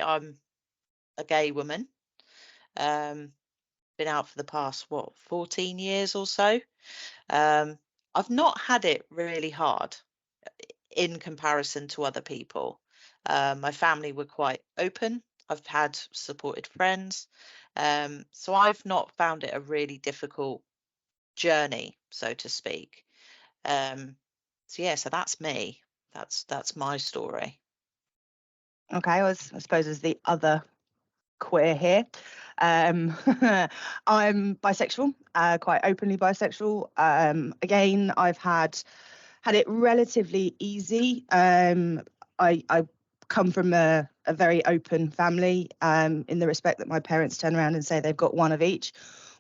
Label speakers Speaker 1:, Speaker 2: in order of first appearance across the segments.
Speaker 1: I'm a gay woman. Um, been out for the past 14 years or so. Um, I've not had it really hard in comparison to other people. My family were quite open. I've had supported friends. So I've not found it a really difficult journey, so to speak. So yeah, so that's me. That's my story.
Speaker 2: Okay, I suppose as the other queer here. I'm bisexual, quite openly bisexual. Again, I've had it relatively easy. I come from a very open family, in the respect that my parents turn around and say they've got one of each,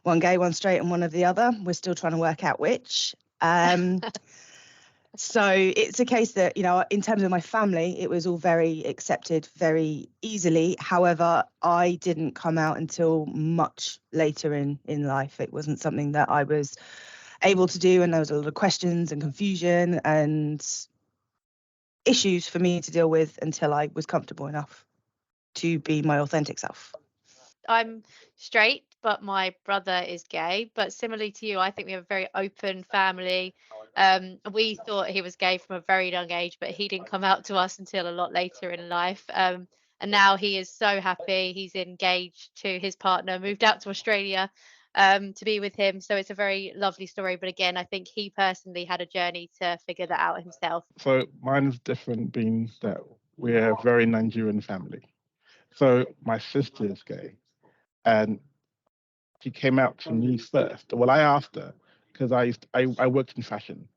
Speaker 2: one gay, one straight, and one of the other. We're still trying to work out which. So it's a case that, in terms of my family, it was all very accepted very easily. However, I didn't come out until much later in life. It wasn't something that I was able to do, and there was a lot of questions and confusion and issues for me to deal with until I was comfortable enough to be my authentic self.
Speaker 3: I'm straight, but my brother is gay. But similarly to you, I think we have a very open family. We thought he was gay from a very young age, but he didn't come out to us until a lot later in life. And now he is so happy. He's engaged to his partner, moved out to Australia to be with him. So it's a very lovely story. But again, I think he personally had a journey to figure that out himself.
Speaker 4: So mine is different, being that we're a very Nigerian family. So my sister is gay, and she came out to me first. Well, I asked her because I worked in fashion,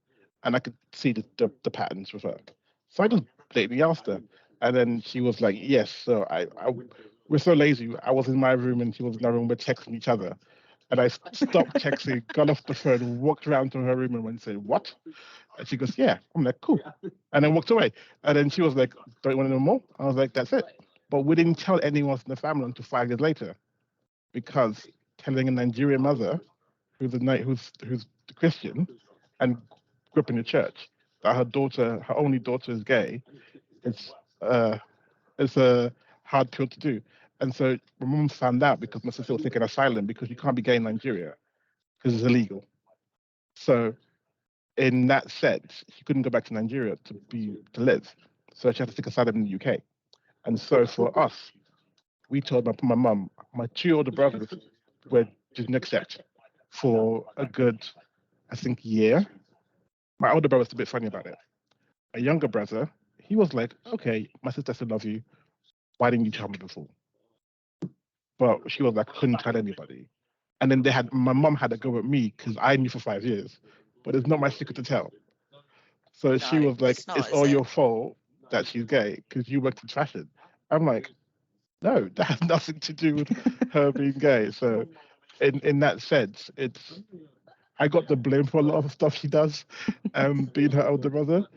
Speaker 4: and I could see the patterns with her. So I just blatantly asked her, and then she was like, "Yes." So we're so lazy. I was in my room and she was in her room. We're texting each other, and I stopped texting, got off the phone, walked around to her room, and went and said, "What?" And she goes, "Yeah." I'm like, "Cool," and then walked away. And then she was like, "Don't you want to know more?" I was like, "That's it." But we didn't tell anyone else in the family until 5 years later, because telling a Nigerian mother who's Christian and grew up in the church that her only daughter is gay, it's uh it's a hard pill to do. And so my mum found out because my sister was taking asylum because you can't be gay in Nigeria because it's illegal. So in that sense, she couldn't go back to Nigeria to live. So she had to take asylum in the UK. And so for us, we told my mum, my two older brothers didn't accept for a good, I think, year. My older brother's a bit funny about it. My younger brother, he was like, "Okay, my sister still loves you. Why didn't you tell me before?" But she was like, couldn't tell anybody. And then my mum had to go with me because I knew for 5 years, but it's not my secret to tell. So she
Speaker 1: No,
Speaker 4: was like,
Speaker 1: it's not,
Speaker 4: "It's
Speaker 1: is
Speaker 4: all
Speaker 1: it?
Speaker 4: your fault that she's gay because you worked in fashion." I'm like, "No, that has nothing to do with her being gay." So in that sense, I got the blame for a lot of stuff she does, being her older brother.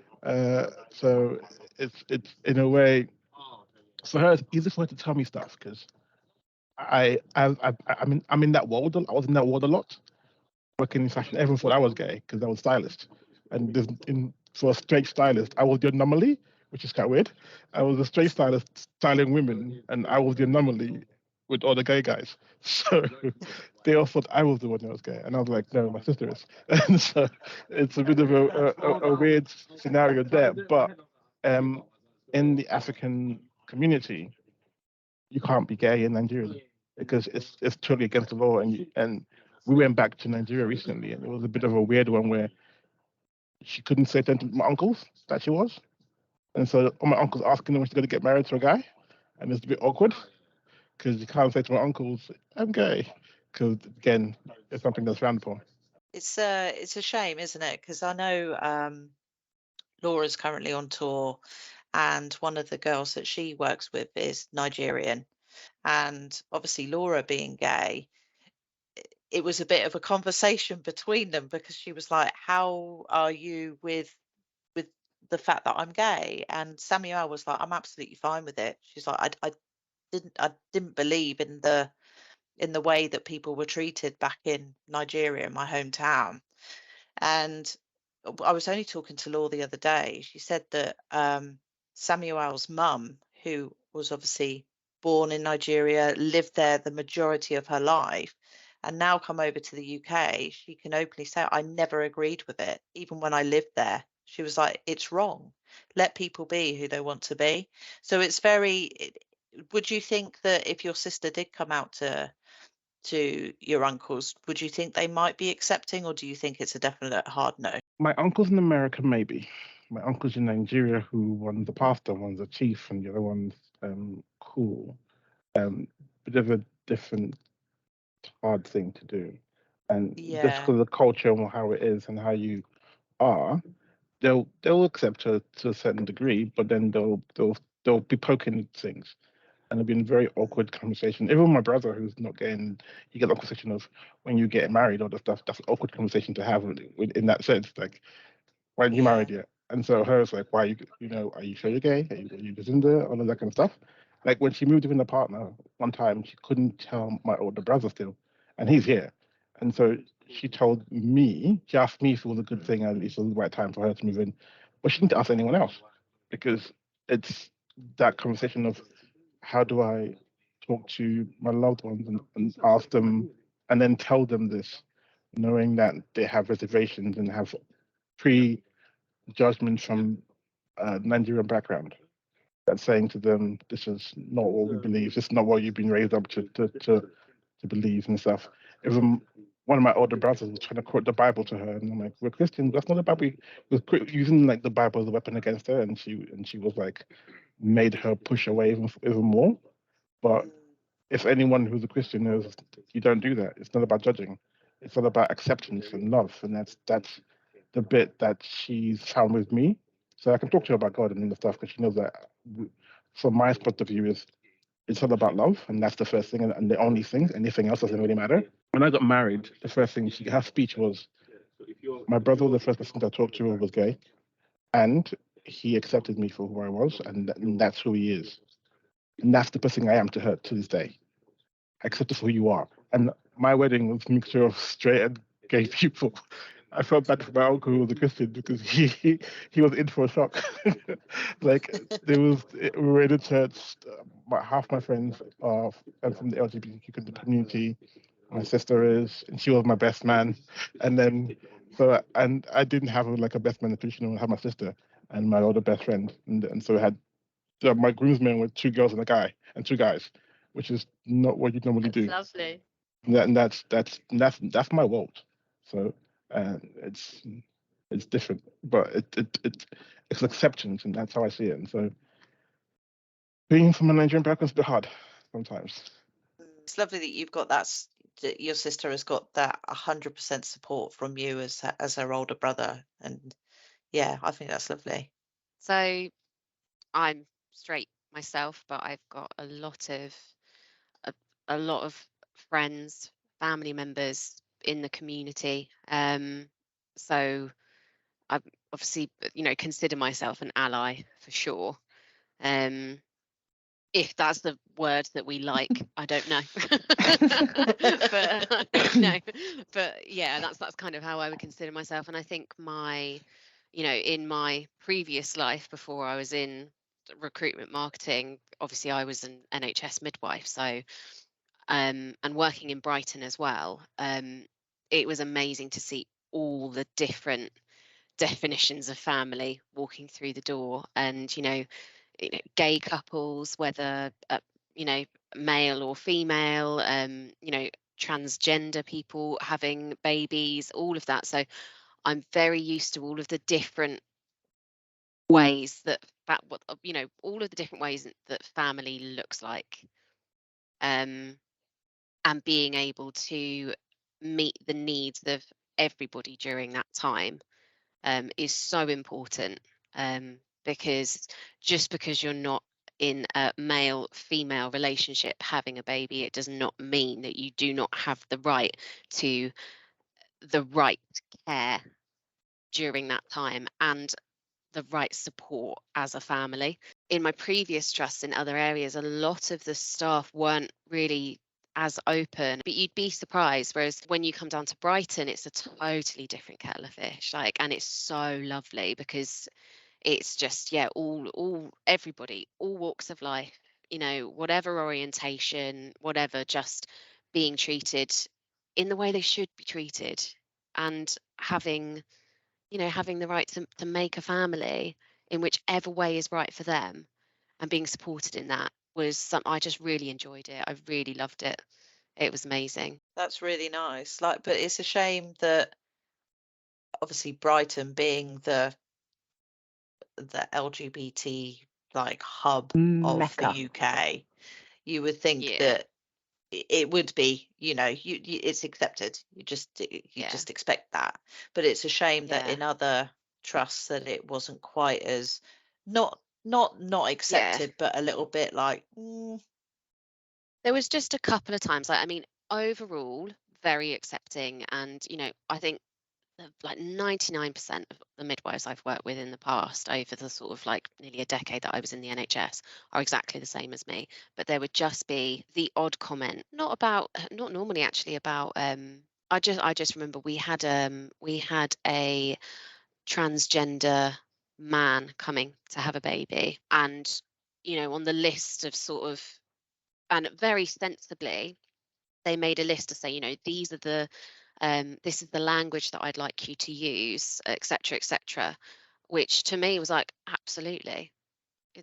Speaker 4: So it's in a way, for her, it's easy for her to tell me stuff because I'm in that world. I was in that world a lot, working in fashion. Everyone thought I was gay because I was stylist, and for a straight stylist, I was the anomaly, which is quite weird. I was a straight stylist styling women, and I was the anomaly with all the gay guys. So they all thought I was the one that was gay, and I was like, no, my sister is. And so it's a bit of a weird scenario there. But in the African community, you can't be gay in Nigeria because it's totally against the law. And we went back to Nigeria recently, and it was a bit of a weird one where she couldn't say to my uncles that she was, and so all my uncles asking them when she's going to get married to a guy, and it's a bit awkward because you can't say to my uncles, "I'm gay," because again, it's something that's frowned upon.
Speaker 1: It's a shame, isn't it? Because I know Laura's currently on tour, and one of the girls that she works with is Nigerian. And obviously, Laura being gay, it was a bit of a conversation between them because she was like, "How are you with the fact that I'm gay?" And Samuel was like, "I'm absolutely fine with it." She's like, I didn't believe in the way that people were treated back in Nigeria, my hometown." And I was only talking to Law the other day. She said that Samuel's mum, who was obviously born in Nigeria, lived there the majority of her life, and now come over to the UK, she can openly say, I never agreed with it, even when I lived there. She was like, it's wrong. Let people be who they want to be. So it's would you think that if your sister did come out to your uncles, would you think they might be accepting, or do you think it's a definite hard no?
Speaker 4: My uncles in America, maybe. My uncles in Nigeria, who one's a pastor, one's a chief, and the other one's cool. Bit of a different hard thing to do. And just
Speaker 1: Yeah,
Speaker 4: because of the culture and how it is and how you are, they'll accept her to a certain degree, but then they'll be poking things. And it'll be a very awkward conversation. Even my brother, who's not getting, he gets the conversation of when you get married, all the stuff. That's an awkward conversation to have in that sense. Like, why aren't you
Speaker 1: yeah,
Speaker 4: married yet? And so hers like, why are you sure you're gay? Are you just into all of that kind of stuff? Like when she moved in with a partner one time, she couldn't tell my older brother still, and he's here. And so she told me, she asked me if it was a good thing and it was the right time for her to move in, but she didn't ask anyone else because it's that conversation of how do I talk to my loved ones and ask them and then tell them this, knowing that they have reservations and have pre-judgments from a Nigerian background that's saying to them, this is not what we believe, this is not what you've been raised up to believe and stuff. Even one of my older brothers was trying to quote the Bible to her, and I'm like, we're Christians, that's not the Bible. He was using like the Bible as a weapon against her, and she was like, made her push away even more. But if anyone who's a Christian knows, you don't do that. It's not about judging. It's all about acceptance and love, and that's the bit that she's found with me. So I can talk to her about God and the stuff because she knows that, from my point of view, is it's all about love, and that's the first thing and the only thing. Anything else doesn't really matter. When I got married, the first thing her speech was, my brother was the first person I talked to who was gay, and he accepted me for who I was, and that's who he is. And that's the person I am to her to this day. Accept us for who you are. And my wedding was a mixture of straight and gay people. I felt bad for my uncle who was a Christian because he was in for a shock. Like we were in a church. Half my friends are from the LGBTQ community. My sister is, and she was my best man. And then and I didn't have like a best man in traditional. I had my sister and my older best friend, and so I had my groomsmen were two girls and a guy and two guys, which is not what you normally
Speaker 3: That's
Speaker 4: do.
Speaker 3: lovely.
Speaker 4: And that's my world. So it's different, but it's acceptance, and that's how I see it. And so being from a Nigerian background is a bit hard sometimes.
Speaker 1: It's lovely that you've got that your sister has got that 100% support from you as her older brother, and yeah, I think that's lovely.
Speaker 5: So I'm straight myself, but I've got a lot of friends, family members in the community. So I obviously, consider myself an ally for sure. If that's the word that we like, I don't know. But yeah, that's kind of how I would consider myself. And I think in my previous life before I was in recruitment marketing, obviously I was an NHS midwife, so and working in Brighton as well. It was amazing to see all the different definitions of family walking through the door, and gay couples, whether male or female, transgender people having babies, all of that. So I'm very used to all of the different ways all of the different ways that family looks like, and being able to meet the needs of everybody during that time is so important, because just because you're not in a male-female relationship having a baby, it does not mean that you do not have the right to the right care during that time and the right support as a family. In my previous trusts in other areas, a lot of the staff weren't really as open, but you'd be surprised. Whereas when you come down to Brighton, it's a totally different kettle of fish. And it's so lovely because it's just, all everybody, all walks of life you know, whatever orientation, whatever, just being treated in the way they should be treated, and having, you know, having the right to make a family in whichever way is right for them, and being supported in that was something I just really enjoyed it. I really loved it. It was amazing.
Speaker 1: That's really nice. Like, but it's a shame that obviously Brighton being the LGBT like hub of
Speaker 2: Mecca.
Speaker 1: the UK, you would think
Speaker 5: Yeah.
Speaker 1: that it would be, you know, you it's accepted. You
Speaker 5: Yeah.
Speaker 1: just expect that. But it's a shame that
Speaker 5: Yeah.
Speaker 1: in other trusts that it wasn't quite as not
Speaker 5: Yeah.
Speaker 1: accepted, but a little bit like,
Speaker 5: There was just a couple of times, like, I mean, overall, very accepting. And, you know, I think like 99% of the midwives I've worked with in the past, over the sort of like nearly a decade that I was in the NHS, are exactly the same as me. But there would just be the odd comment, not normally actually about, I just remember we had a transgender man coming to have a baby, and, you know, on the list of sort of, and very sensibly, they made a list to say, you know, these are the this is the language that I'd like you to use, etc., etc., which to me was like, absolutely,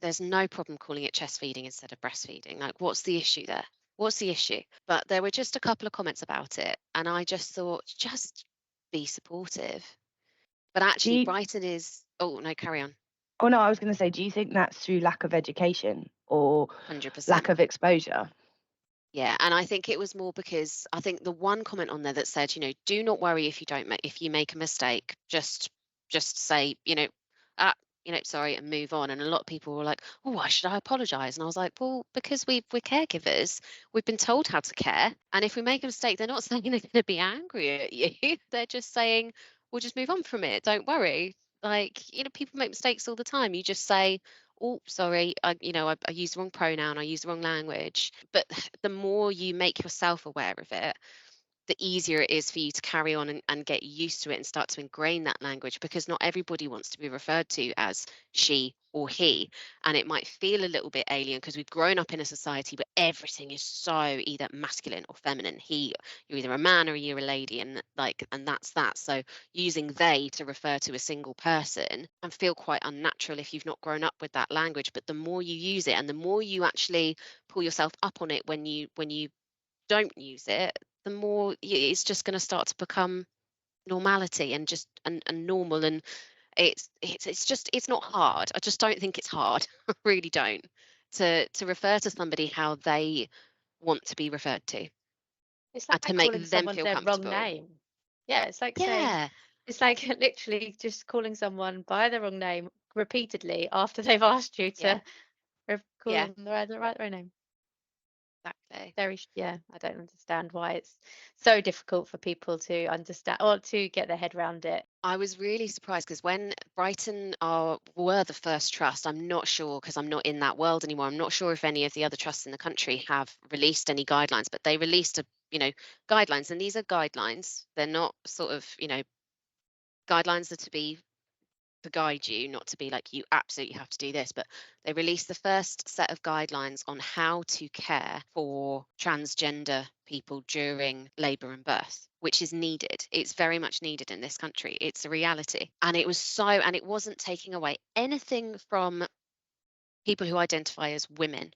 Speaker 5: there's no problem calling it chest feeding instead of breastfeeding. Like, what's the issue there? What's the issue? But there were just a couple of comments about it, and I just thought, just be supportive. But
Speaker 2: Do
Speaker 5: actually,
Speaker 2: you,
Speaker 5: Brighton is, oh no, carry on.
Speaker 2: oh no, I was going to say, do you think that's through lack of education or
Speaker 5: 100%.
Speaker 2: lack of exposure?
Speaker 5: Yeah, and I think it was more because I think the one comment on there that said, you know, do not worry if you make a mistake, just say, you know, sorry, and move on. And a lot of people were like, oh, why should I apologize? And I was like, well, because we're caregivers, we've been told how to care, and if we make a mistake, they're not saying they're going to be angry at you. They're just saying, we'll just move on from it. Don't worry. Like, you know, people make mistakes all the time. You just say, oh, sorry, I used the wrong pronoun, I used the wrong language. But the more you make yourself aware of it, the easier it is for you to carry on and get used to it and start to ingrain that language, because not everybody wants to be referred to as she or he. And it might feel a little bit alien because we've grown up in a society where everything is so either masculine or feminine. You're either a man or you're a lady, and that's that. So using they to refer to a single person and feel quite unnatural if you've not grown up with that language. But the more you use it, and the more you actually pull yourself up on it when you don't use it, the more it's just going to start to become normality and just and normal. And it's not hard. I just don't think it's hard. I really don't, to refer to somebody how they want to be referred to,
Speaker 3: It's
Speaker 5: and
Speaker 3: like
Speaker 5: to make
Speaker 3: calling
Speaker 5: them
Speaker 3: someone
Speaker 5: feel
Speaker 3: their wrong
Speaker 5: comfortable.
Speaker 3: name. Yeah, it's like saying,
Speaker 5: Yeah,
Speaker 3: it's like literally just calling someone by the wrong name repeatedly after they've asked you
Speaker 5: yeah,
Speaker 3: to call
Speaker 5: yeah,
Speaker 3: them the right name.
Speaker 5: exactly.
Speaker 3: Yeah, I don't understand why it's so difficult for people to understand or to get their head around it.
Speaker 5: I was really surprised because when Brighton were the first trust, I'm not sure, because I'm not in that world anymore. I'm not sure if any of the other trusts in the country have released any guidelines, but they released guidelines, and these are guidelines. They're not sort of, guidelines are to guide you, not to be like, you absolutely have to do this. But they released the first set of guidelines on how to care for transgender people during labour and birth, which is needed. It's very much needed in this country. It's a reality. And it wasn't taking away anything from people who identify as women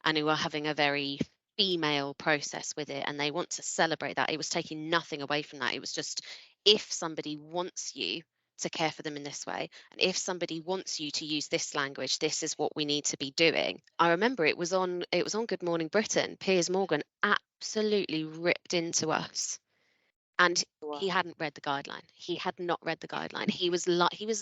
Speaker 5: and who are having a very female process with it, and they want to celebrate that. It was taking nothing away from that. It was just, if somebody wants you to care for them in this way, and if somebody wants you to use this language, this is what we need to be doing. I remember it was on Good Morning Britain. Piers Morgan absolutely ripped into us, and he hadn't read the guideline. He had not read the guideline. He was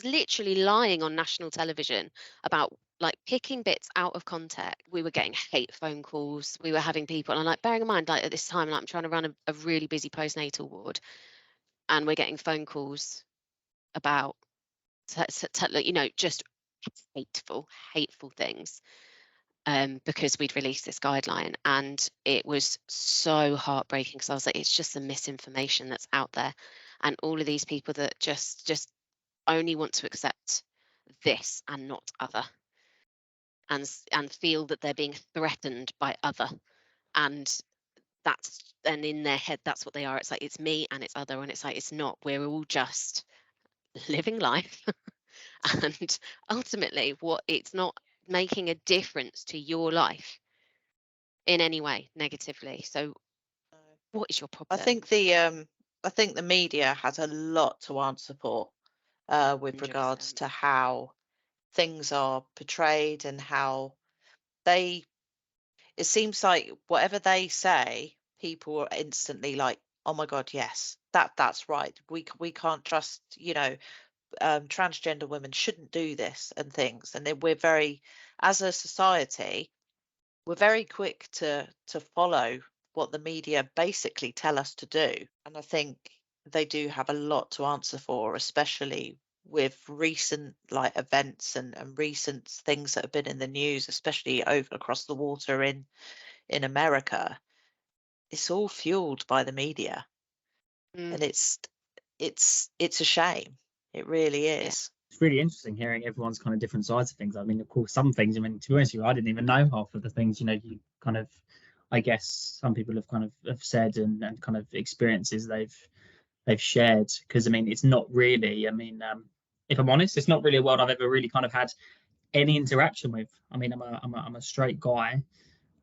Speaker 5: literally lying on national television about, like, picking bits out of context. We were getting hate phone calls. We were having people, and like, bearing in mind, like, at this time, like, I'm trying to run a really busy postnatal ward, and we're getting phone calls about just hateful things, because we'd released this guideline. And it was so heartbreaking, because I was like, it's just the misinformation that's out there, and all of these people that just only want to accept this and not other. and feel that they're being threatened by other, and in their head that's what they are. It's like, it's me and it's other, and it's like, it's not. We're all just living life and ultimately it's not making a difference to your life in any way negatively. So what is your problem?
Speaker 1: I think the media has a lot to answer for with regards
Speaker 5: 100%.
Speaker 1: to how things are portrayed and how it seems like whatever they say, people are instantly like, oh my God, yes, that's right. We can't trust, transgender women shouldn't do this and things. And then as a society, we're very quick to follow what the media basically tell us to do. And I think they do have a lot to answer for, especially with recent events and recent things that have been in the news, especially over across the water in America. It's all fueled by the media. And it's a shame. It really is.
Speaker 6: It's really interesting hearing everyone's kind of different sides of things. I mean, of course, some things, I mean, to be honest with you, I didn't even know half of the things, you kind of, I guess some people have kind of have said and kind of experiences they've shared, because I mean, it's not really, I mean, if I'm honest, it's not really a world I've ever really kind of had any interaction with. I mean, I'm a straight guy,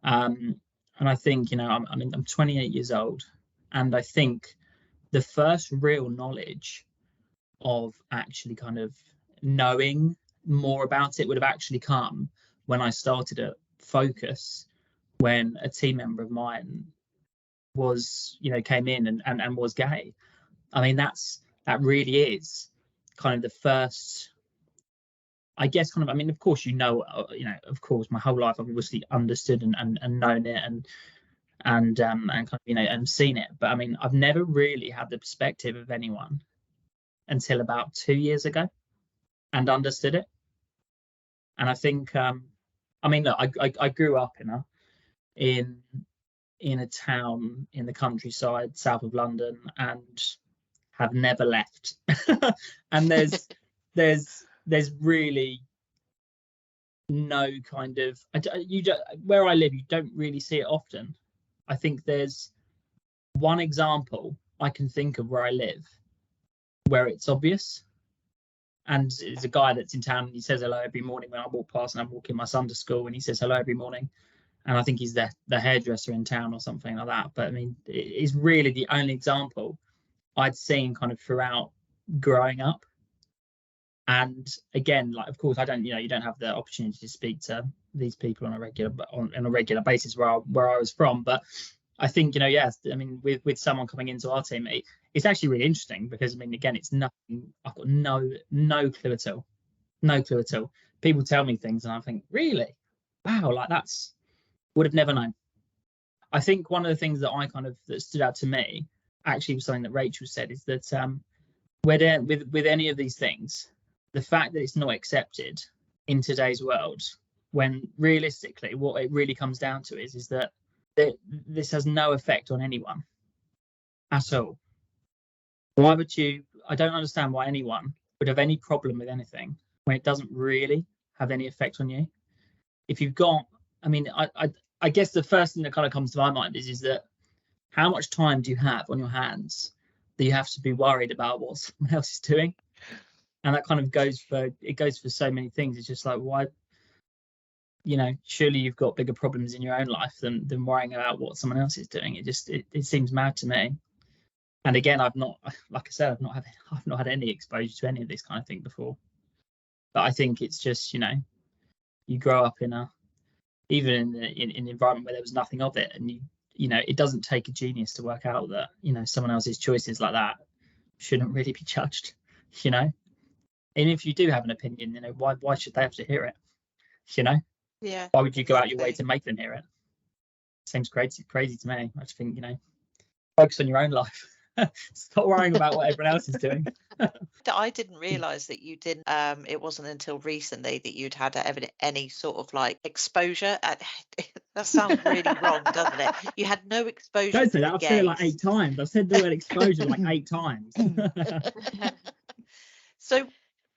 Speaker 6: and I think, I'm 28 years old, and I think the first real knowledge of actually kind of knowing more about it would have actually come when I started at Focus, when a team member of mine was, came in and was gay. I mean, that really is kind of the first, I guess, kind of, I mean, of course, of course, my whole life I've obviously understood and known it and kind of, and seen it. But I mean, I've never really had the perspective of anyone until about 2 years ago and understood it. And I think, I mean, look, I grew up in a town in the countryside south of London and have never left. And there's really no kind of, where I live, you don't really see it often. I think there's one example I can think of where I live where it's obvious, and it's a guy that's in town and he says hello every morning when I walk past, and I'm walking my son to school and he says hello every morning, and I think he's the hairdresser in town or something like that. But I mean, it's really the only example I'd seen kind of throughout growing up. And again, like, of course, I don't, you don't have the opportunity to speak to these people on a regular basis where I was from, but I think, yes, I mean, with someone coming into our team, it's actually really interesting, because I mean, again, it's nothing, I've got no clue at all. People tell me things and I think, really, wow, like would have never known. I think one of the things that stood out to me actually was something that Rachel said, is that with any of these things, the fact that it's not accepted in today's world, when realistically what it really comes down to is that this has no effect on anyone at all. Why would I don't understand why anyone would have any problem with anything when it doesn't really have any effect on you. If you've got, I mean, I guess the first thing that kind of comes to my mind is that how much time do you have on your hands that you have to be worried about what someone else is doing? And that kind of goes for so many things. It's just like, why, surely you've got bigger problems in your own life than worrying about what someone else is doing. It seems mad to me. And again, I've not had any exposure to any of this kind of thing before. But I think it's just, you grow up even in an environment where there was nothing of it, and it doesn't take a genius to work out that, someone else's choices like that shouldn't really be judged, And if you do have an opinion, why should they have to hear it?
Speaker 1: Yeah.
Speaker 6: Why would you go out your way to make them hear it? Seems crazy to me. I just think, focus on your own life. Stop worrying about what everyone else is doing.
Speaker 1: I didn't realise that you didn't. It wasn't until recently that you'd had any sort of exposure. That sounds really wrong, doesn't it? You had no exposure.
Speaker 6: Don't say
Speaker 1: to
Speaker 6: that. I've said it like 8 times. I've said the word exposure like 8 times.
Speaker 1: So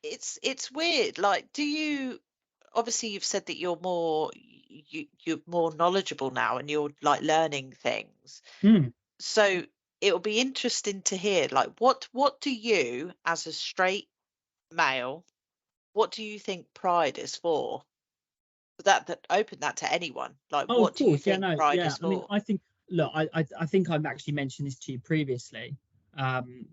Speaker 1: it's weird. Do you obviously you've said that you're more knowledgeable now and you're like learning things. So it'll be interesting to hear, like, what do you, as a straight male, what do you think Pride is for? That open that to anyone. Like,
Speaker 6: Oh,
Speaker 1: what
Speaker 6: of
Speaker 1: do you
Speaker 6: course, yeah,
Speaker 1: think
Speaker 6: no,
Speaker 1: Pride
Speaker 6: yeah.
Speaker 1: is
Speaker 6: I mean,
Speaker 1: for?
Speaker 6: I think, look, I think I've actually mentioned this to you previously. I'm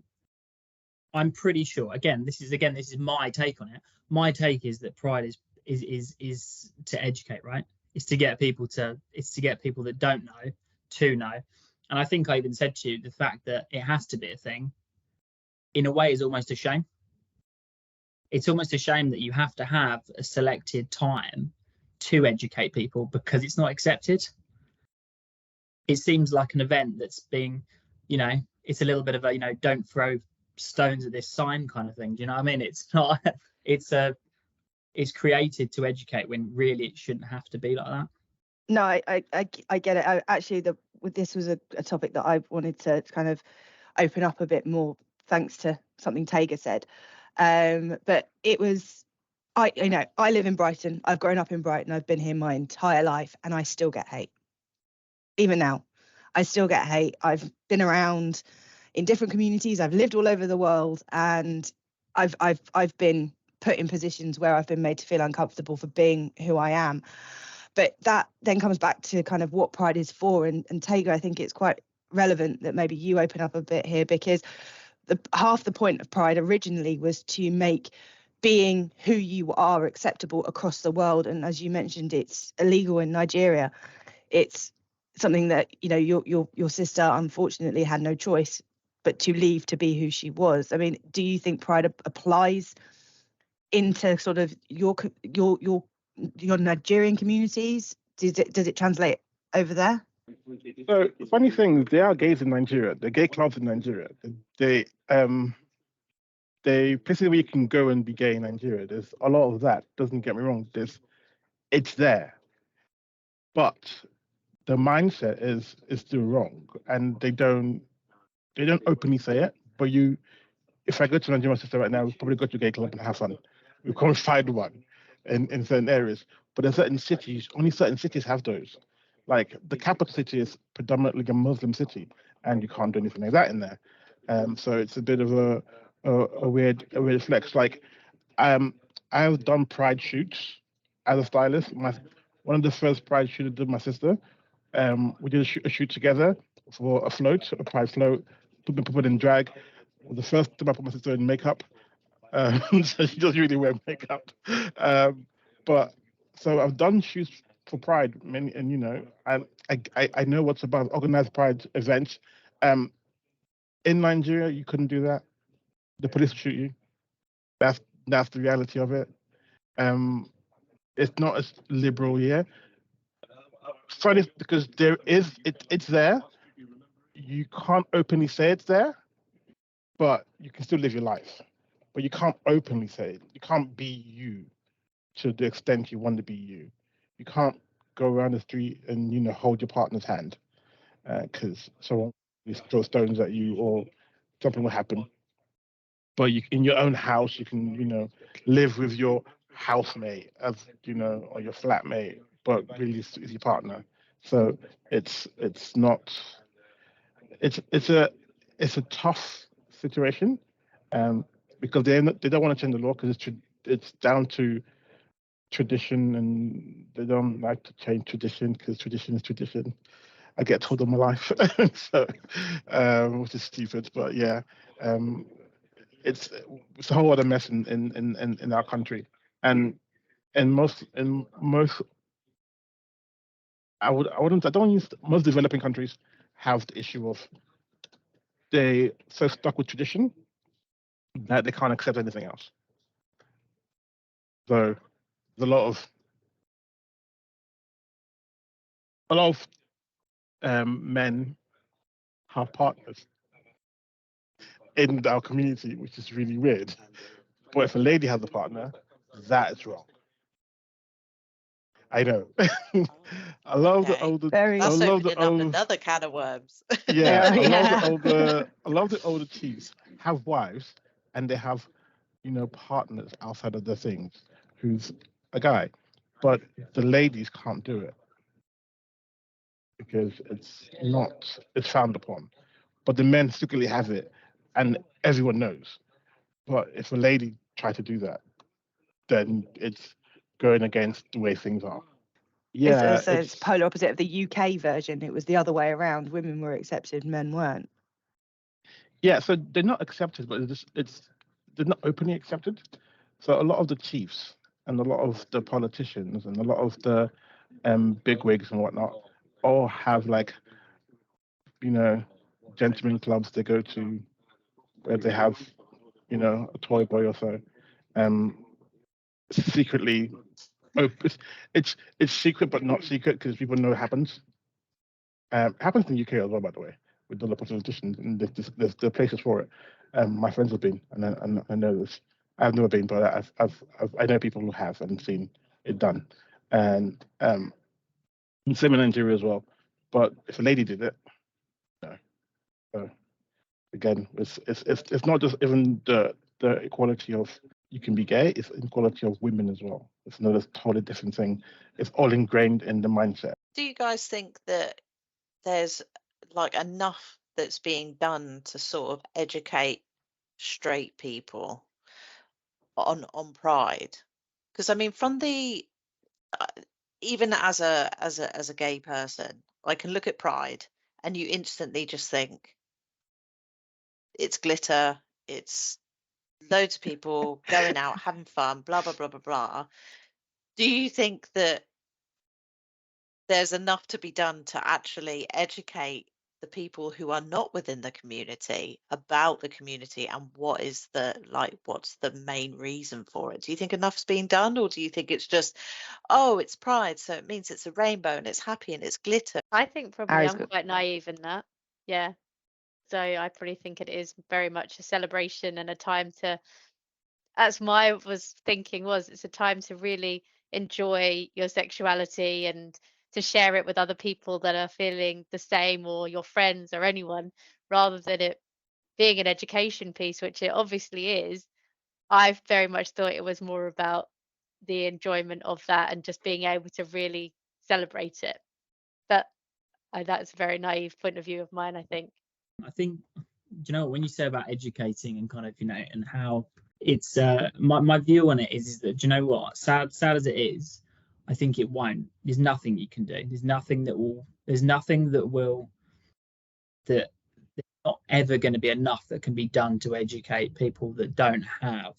Speaker 6: pretty sure. Again, this is my take on it. My take is that Pride is to educate, right? It's to get people that don't know to know. And I think I even said to you the fact that it has to be a thing, in a way, is almost a shame. It's almost a shame that you have to have a selected time to educate people because it's not accepted. It seems like an event that's being, it's a little bit of a, don't throw stones at this sign kind of thing. Do you know what I mean? It's not, it's created to educate when really it shouldn't have to be like that.
Speaker 2: No, I get it. This was a topic that I wanted to kind of open up a bit more, thanks to something Tega said. But it was, I live in Brighton. I've grown up in Brighton. I've been here my entire life, and I still get hate. Even now, I still get hate. I've been around in different communities. I've lived all over the world, and I've been put in positions where I've been made to feel uncomfortable for being who I am. But that then comes back to kind of what Pride is for. And Tega, I think it's quite relevant that maybe you open up a bit here, because half the point of Pride originally was to make being who you are acceptable across the world. And as you mentioned, it's illegal in Nigeria. It's something that, your sister unfortunately had no choice but to leave to be who she was. I mean, do you think Pride applies into sort of your Nigerian communities? Does it translate over there?
Speaker 4: So funny thing, there are gays in Nigeria. The gay clubs in Nigeria. They places where you can go and be gay in Nigeria. There's a lot of that. Doesn't get me wrong. It's there, but the mindset is still wrong, and they don't openly say it. But if I go to Nigeria, my sister right now, we'll probably go to a gay club and have fun. We can't find one in certain areas, but in certain cities, only certain cities have those. Like the capital city is predominantly a Muslim city, and you can't do anything like that in there. So it's a bit of a weird flex. Like I've done Pride shoots as a stylist. One of the first Pride shoots I did with my sister. We did a shoot together for a Pride float, put people in drag. The first time I put my sister in makeup, so she doesn't really wear makeup. But so I've done shoots for Pride, and I know what's about organized Pride events. In Nigeria, you couldn't do that. The police will shoot you. That's the reality of it. It's not as liberal here. Funny because it's there. You can't openly say it's there, but you can still live your life. But you can't openly say it. You can't be you to the extent you want to be you. You can't go around the street and hold your partner's hand because someone will throw stones at you or something will happen. But in your own house, you can live with your housemate as or your flatmate, but really is your partner. So it's a tough situation. Because they don't want to change the law because it's down to tradition, and they don't like to change tradition because tradition is tradition. I get told all my life, so which is stupid, but yeah, it's a whole other mess in our country, and most I don't use most developing countries have the issue of they so stuck with tradition that they can't accept anything else. So there's a lot of men have partners in our community, which is really weird. But if a lady has a partner, that is wrong. I know. I love the older.
Speaker 1: That's opening up another can of worms.
Speaker 4: Yeah, I love the older chiefs have wives and they have partners outside of the things who's a guy. but the ladies can't do it because it's frowned upon. But the men secretly have it, and everyone knows. But if a lady tried to do that, then it's going against the way things are. Yeah,
Speaker 2: So it's polar opposite of the UK version. It was the other way around. Women were accepted, men weren't.
Speaker 4: yeah. So they're not accepted, but they're not openly accepted. So a lot of the chiefs and a lot of the politicians and a lot of the bigwigs and whatnot all have, like, gentlemen clubs they go to where they have, a toy boy or so, secretly. It's secret but not secret because people know it happens. It happens in the UK as well, by the way, with the politicians, and there's places for it. My friends have been, and I know this. I've never been, but I know people who have and seen it done, and same in Nigeria as well. But if a lady did it, no. So again, it's not just even the equality of you can be gay; it's equality of women as well. It's another totally different thing. It's all ingrained in the mindset.
Speaker 1: Do you guys think that there's like enough that's being done to sort of educate straight people on pride? Because I mean, from the even as a gay person, I can look at pride and you instantly just think it's glitter, it's loads of people going out having fun, blah blah blah blah blah. Do you think that there's enough to be done to actually educate the people who are not within the community about the community and what's the main reason for it? Do you think enough's being done, or do you think it's just, oh, it's pride, so it means it's a rainbow and it's happy and it's glitter?
Speaker 3: I think probably
Speaker 2: Ari's
Speaker 3: I'm
Speaker 2: good.
Speaker 3: quite naive in that. Yeah. So I probably think it is very much a celebration and a time to, as my was thinking was, it's a time to really enjoy your sexuality and to share it with other people that are feeling the same, or your friends or anyone, rather than it being an education piece, which it obviously is. I very much thought it was more about the enjoyment of that and just being able to really celebrate it. But that's a very naive point of view of mine, I think.
Speaker 6: I think, when you say about educating and kind of, and how it's my view on it is that, do you know what, sad as it is, I think it won't. There's nothing you can do. There's not ever going to be enough that can be done to educate people that don't have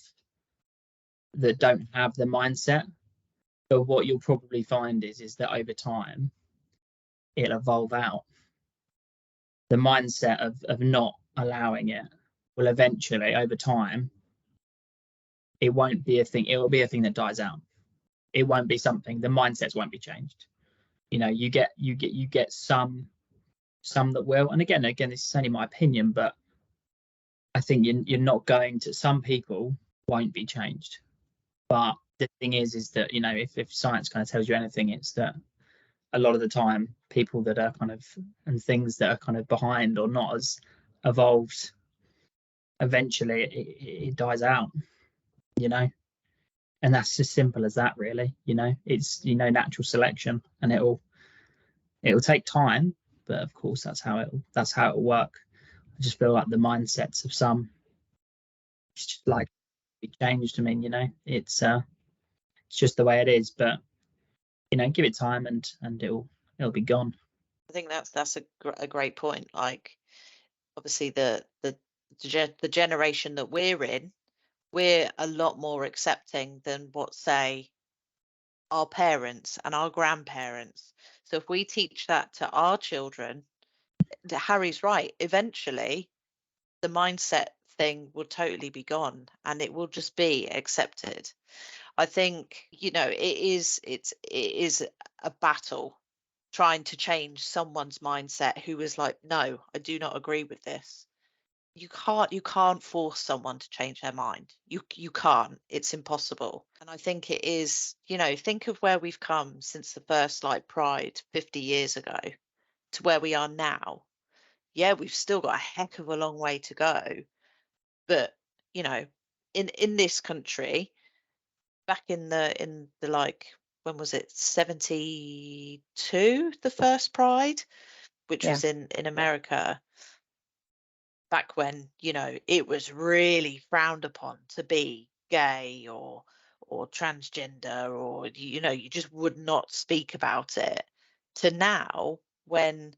Speaker 6: the mindset. But what you'll probably find is that over time it'll evolve out. The mindset of not allowing it will eventually, over time, it won't be a thing. It will be a thing that dies out. It won't be something. The mindsets won't be changed. You get some that will. And again, this is only my opinion, but I think you're not going to. Some people won't be changed. But the thing is that, if science kind of tells you anything, it's that a lot of the time people that are kind of, and things that are kind of behind or not as evolved, eventually it dies out, and that's as simple as that, really. It's natural selection, and it'll take time, but of course that's how it'll work. I just feel like the mindsets of some, it's just like be changed. I mean, it's just the way it is, but give it time and it'll be gone.
Speaker 1: I think that's a great point. Like, obviously the generation that we're in, we're a lot more accepting than what, say, our parents and our grandparents. So if we teach that to our children, Harry's right, eventually the mindset thing will totally be gone and it will just be accepted. I think, it is a battle trying to change someone's mindset who is like, no, I do not agree with this. You can't force someone to change their mind. You can't. It's impossible. And I think it is, think of where we've come since the first Pride 50 years ago to where we are now. Yeah, we've still got a heck of a long way to go. But, in this country, back in the when was it, 72, the first Pride, which
Speaker 2: Yeah.
Speaker 1: was in America, back when, you know, it was really frowned upon to be gay or transgender, or, you know, you just would not speak about it, to now when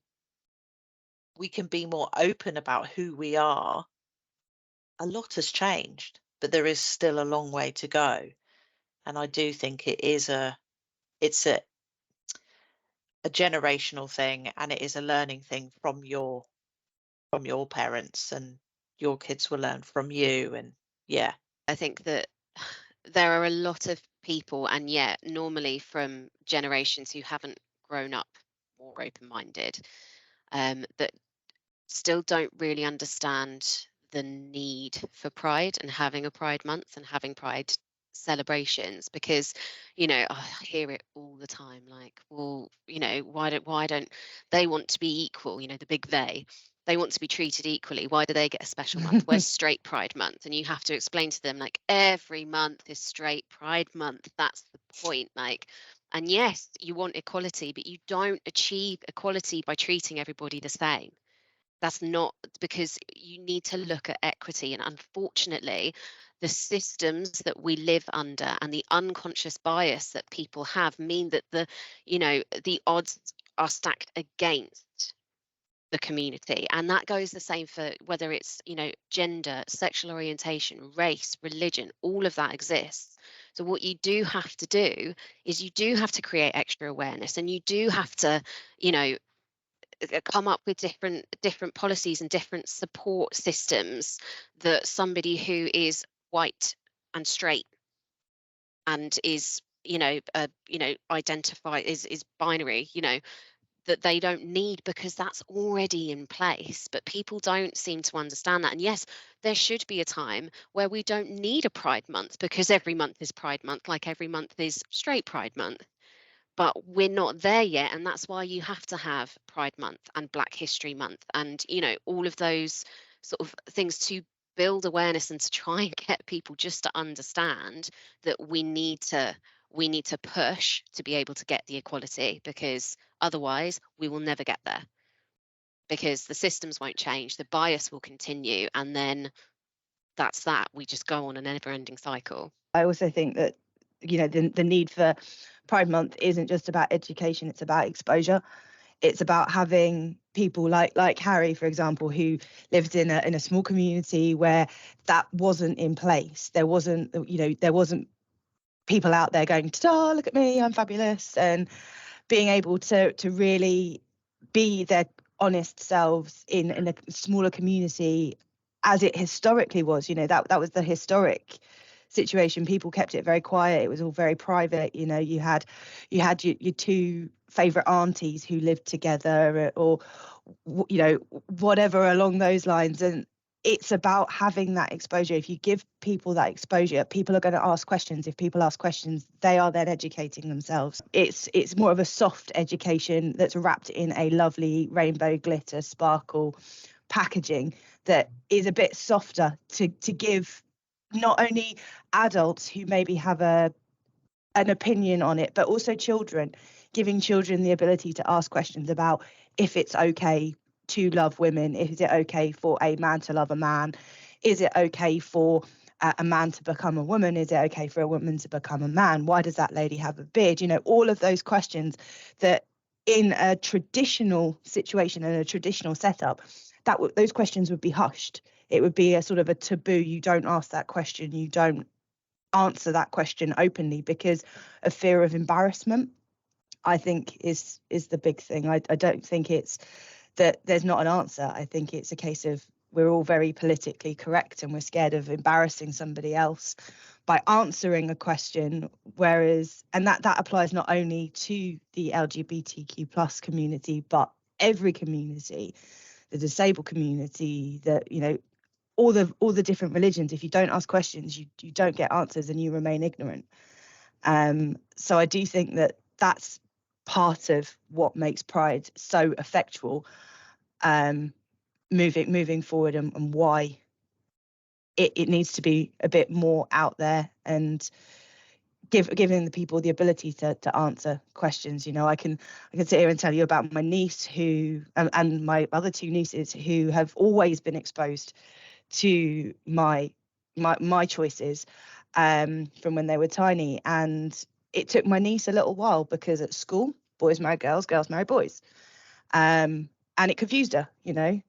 Speaker 1: we can be more open about who we are. A lot has changed, but there is still a long way to go. And I do think it's a generational thing, and it is a learning thing from your parents, and your kids will learn from you. And yeah,
Speaker 5: I think that there are a lot of people, and yet normally from generations who haven't grown up more open-minded, that still don't really understand the need for Pride and having a Pride month and having Pride celebrations, because, you know, I hear it all the time, like, well, you know, why don't they want to be equal, you know, the big they want to be treated equally, why do they get a special month? Where's straight Pride month? And you have to explain to them, like, every month is straight Pride month, that's the point. Like, and yes, you want equality, but you don't achieve equality by treating everybody the same. That's not, because you need to look at equity. And unfortunately, the systems that we live under and the unconscious bias that people have mean that the odds are stacked against the community. And that goes the same for whether it's, you know, gender, sexual orientation, race, religion, all of that exists. So what you do have to do is you do have to create extra awareness, and you do have to, you know, come up with different policies and different support systems that somebody who is white and straight and is, you know, identify is binary, you know, that they don't need, because that's already in place. But people don't seem to understand that. And yes, there should be a time where we don't need a Pride month, because every month is Pride month, like every month is straight Pride month. But we're not there yet, and that's why you have to have Pride Month and Black History Month, and, you know, all of those sort of things to build awareness and to try and get people just to understand that we need to push to be able to get the equality, because otherwise we will never get there, because the systems won't change, the bias will continue, and then that's that. We just go on a never-ending cycle.
Speaker 2: I also think that, you know, the need for Pride Month isn't just about education, it's about exposure. It's about having people like Harry, for example, who lived in a small community where that wasn't in place. There wasn't people out there going, ta-da, look at me, I'm fabulous, and being able to really be their honest selves in a smaller community, as it historically was. You know, that was the historic situation. People kept it very quiet, it was all very private. You know, you had your two favorite aunties who lived together, or, you know, whatever along those lines. And it's about having that exposure. If you give people that exposure, people are going to ask questions. If people ask questions, they are then educating themselves. It's more of a soft education that's wrapped in a lovely rainbow glitter sparkle packaging that is a bit softer to give not only adults who maybe have an opinion on it, but also children, giving children the ability to ask questions about if it's okay to love women. Is it okay for a man to love a man? Is it okay for a man to become a woman? Is it okay for a woman to become a man? Why does that lady have a beard? You know, all of those questions that in a traditional situation and a traditional setup, those questions would be hushed. It would be a sort of a taboo. You don't ask that question. You don't answer that question openly because of fear of embarrassment, I think is the big thing. I don't think it's that there's not an answer. I think it's a case of we're all very politically correct and we're scared of embarrassing somebody else by answering a question, whereas, and that applies not only to the LGBTQ plus community, but every community, the disabled community, that, you know, all the different religions. If you don't ask questions, you don't get answers and you remain ignorant. So I do think that that's part of what makes Pride so effectual, moving forward, and why it needs to be a bit more out there and giving the people the ability to answer questions. You know, I can sit here and tell you about my niece who and my other two nieces who have always been exposed to my choices from when they were tiny, and it took my niece a little while because at school boys marry girls, girls marry boys, and it confused her, you know.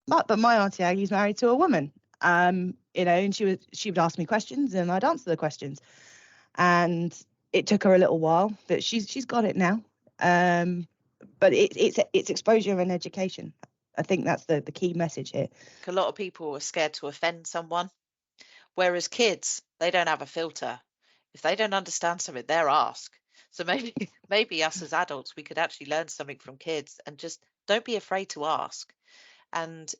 Speaker 2: But my auntie Aggie's married to a woman, you know, and she would ask me questions and I'd answer the questions, and it took her a little while, but she's got it now. But it's exposure and education. I think that's the key message here.
Speaker 1: A lot of people are scared to offend someone, whereas kids, they don't have a filter. If they don't understand something, they're ask. So maybe us as adults, we could actually learn something from kids, and just don't be afraid to ask. And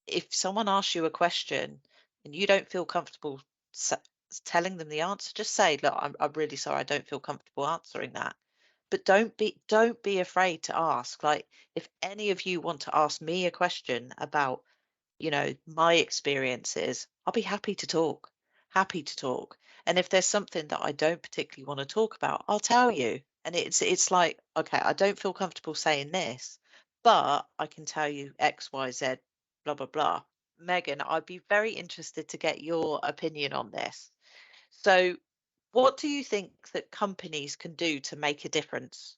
Speaker 1: if someone asks you a question and you don't feel comfortable telling them the answer, just say, look, I'm really sorry, I don't feel comfortable answering that. But don't be afraid to ask. Like, if any of you want to ask me a question about, you know, my experiences, I'll be happy to talk. And if there's something that I don't particularly want to talk about, I'll tell you. And it's like, okay, I don't feel comfortable saying this, but I can tell you X, Y, Z, blah, blah, blah. Megan, I'd be very interested to get your opinion on this. So what do you think that companies can do to make a difference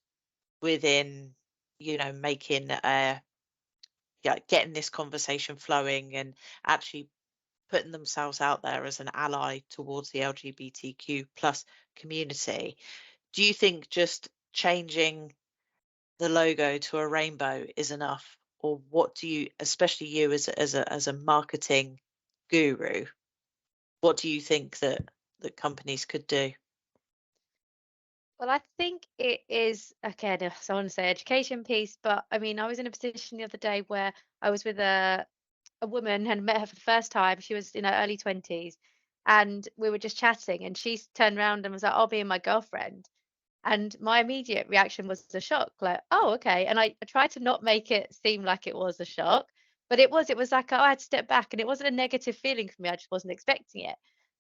Speaker 1: within, you know, making getting this conversation flowing and actually putting themselves out there as an ally towards the LGBTQ plus community? Do you think just changing the logo to a rainbow is enough, or what do you, especially you as a marketing guru, what do you think that companies could do?
Speaker 3: Well, I think it is, again, so I want to say education piece, but I mean, I was in a position the other day where I was with a woman and met her for the first time. She was in her early 20s, and we were just chatting, and she turned around and was like, "I'll be my girlfriend." And my immediate reaction was a shock, like, "Oh, okay." And I tried to not make it seem like it was a shock, but it was like, oh, I had to step back, and it wasn't a negative feeling for me. I just wasn't expecting it.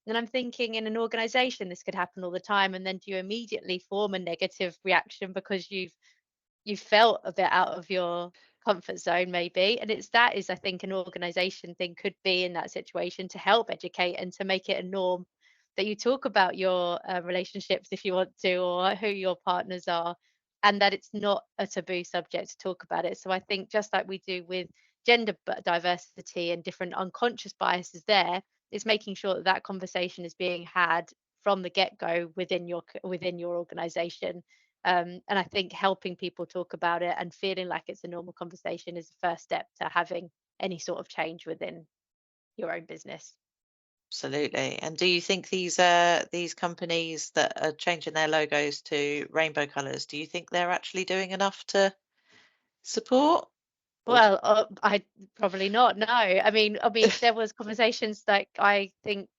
Speaker 3: And I'm thinking, in an organization, this could happen all the time. And then do you immediately form a negative reaction because you felt a bit out of your comfort zone, maybe? And that is, I think, an organization thing could be in that situation, to help educate and to make it a norm that you talk about your relationships if you want to, or who your partners are, and that it's not a taboo subject to talk about it. So I think, just like we do with gender diversity and different unconscious biases, there is making sure that that conversation is being had from the get-go within your organization. And I think helping people talk about it and feeling like it's a normal conversation is the first step to having any sort of change within your own business.
Speaker 1: Absolutely. And do you think these companies that are changing their logos to rainbow colors, do you think they're actually doing enough to support?
Speaker 3: Well, I probably not. No, I mean, there was conversations, like, I think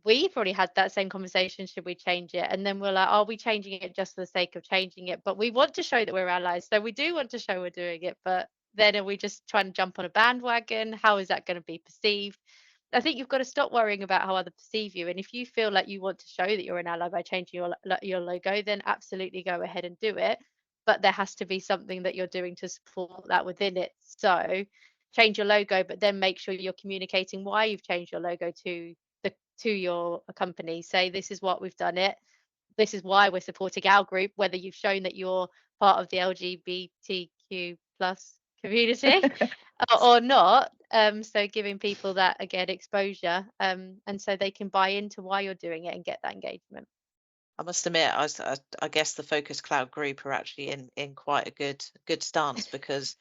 Speaker 3: we probably had that same conversation. Should we change it? And then we're like, are we changing it just for the sake of changing it? But we want to show that we're allies, so we do want to show we're doing it. But then, are we just trying to jump on a bandwagon? How is that going to be perceived? I think you've got to stop worrying about how others perceive you. And if you feel like you want to show that you're an ally by changing your logo, then absolutely go ahead and do it. But there has to be something that you're doing to support that within it. So change your logo, but then make sure you're communicating why you've changed your logo to your company. Say, this is what we've done it. This is why we're supporting our group, whether you've shown that you're part of the LGBTQ plus community or not. So giving people that, again, exposure, and so they can buy into why you're doing it and get that engagement.
Speaker 1: I must admit, I guess the Focus Cloud group are actually in quite a good stance, because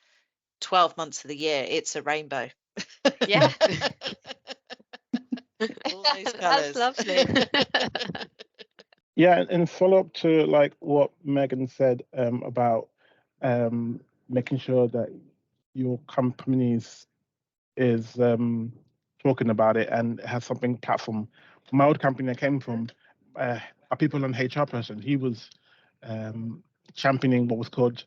Speaker 1: 12 months of the year, it's a rainbow.
Speaker 3: Yeah.
Speaker 1: All those
Speaker 3: That's
Speaker 1: colours.
Speaker 3: lovely.
Speaker 4: Yeah, and follow up to like what Megan said about making sure that your companies is talking about it and has something platform. My old company I came from, our people and HR person, he was championing what was called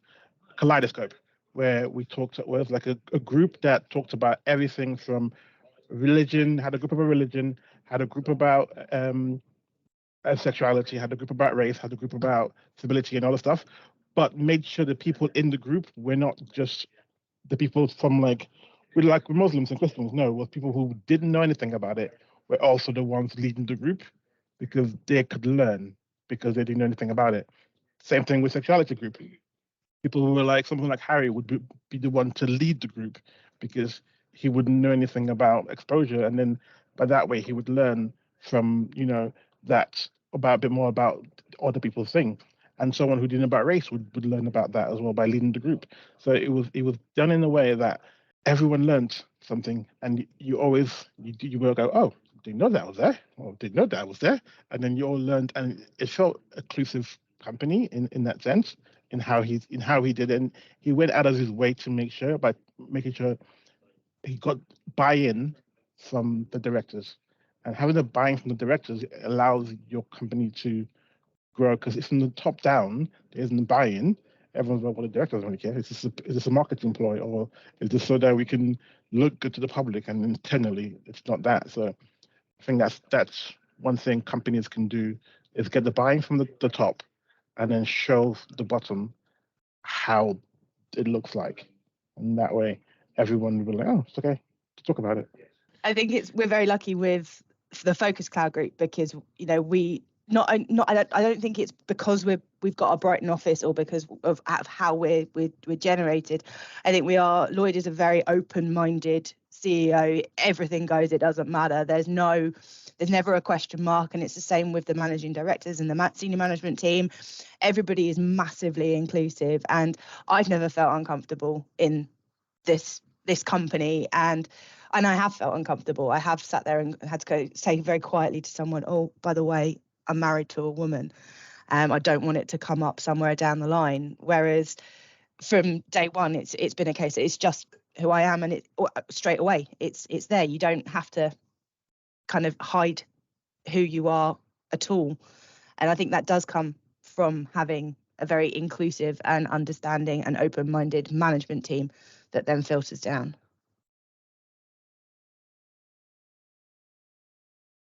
Speaker 4: Kaleidoscope, where we talked, it was like a group that talked about everything from religion, had a group about religion, had a group about sexuality, had a group about race, had a group about disability and all the stuff, but made sure the people in the group were not just the people from like Muslims and Christians. No, it was people who didn't know anything about it were also the ones leading the group because they could learn because they didn't know anything about it. Same thing with sexuality group. People who were like someone like Harry would be the one to lead the group because he wouldn't know anything about exposure, and then by that way he would learn from that about a bit more about other people's thing. And someone who didn't know about race would learn about that as well by leading the group. So it was done in a way that everyone learned something, and you always you will go, oh, didn't know that was there, or didn't know that was there, and then you all learned, and it felt inclusive company in that sense, in how he did it. And he went out of his way to make sure, by making sure he got buy-in from the directors, and having the buy-in from the directors allows your company to grow, because it's from the top down. There isn't buy-in. Everyone's like, well, the directors don't really care. Is this a marketing ploy, or is this so that we can look good to the public? And internally, it's not that. So I think that's one thing companies can do, is get the buy-in from the top, and then show the bottom how it looks like. And that way, everyone will be like, oh, it's okay to talk about it.
Speaker 2: I think we're very lucky with the Focus Cloud group, because we I don't think it's because we've got a Brighton office or because of how we're generated. I think Lloyd is a very open-minded CEO. Everything goes, it doesn't matter. There's never a question mark, and it's the same with the managing directors and the senior management team. Everybody is massively inclusive, and I've never felt uncomfortable in this company, and I have felt uncomfortable. I have sat there and had to say very quietly to someone, oh, by the way, I'm married to a woman. I don't want it to come up somewhere down the line. Whereas from day one, it's been a case that it's just who I am, and straight away it's there. You don't have to kind of hide who you are at all. And I think that does come from having a very inclusive and understanding and open-minded management team that then filters down.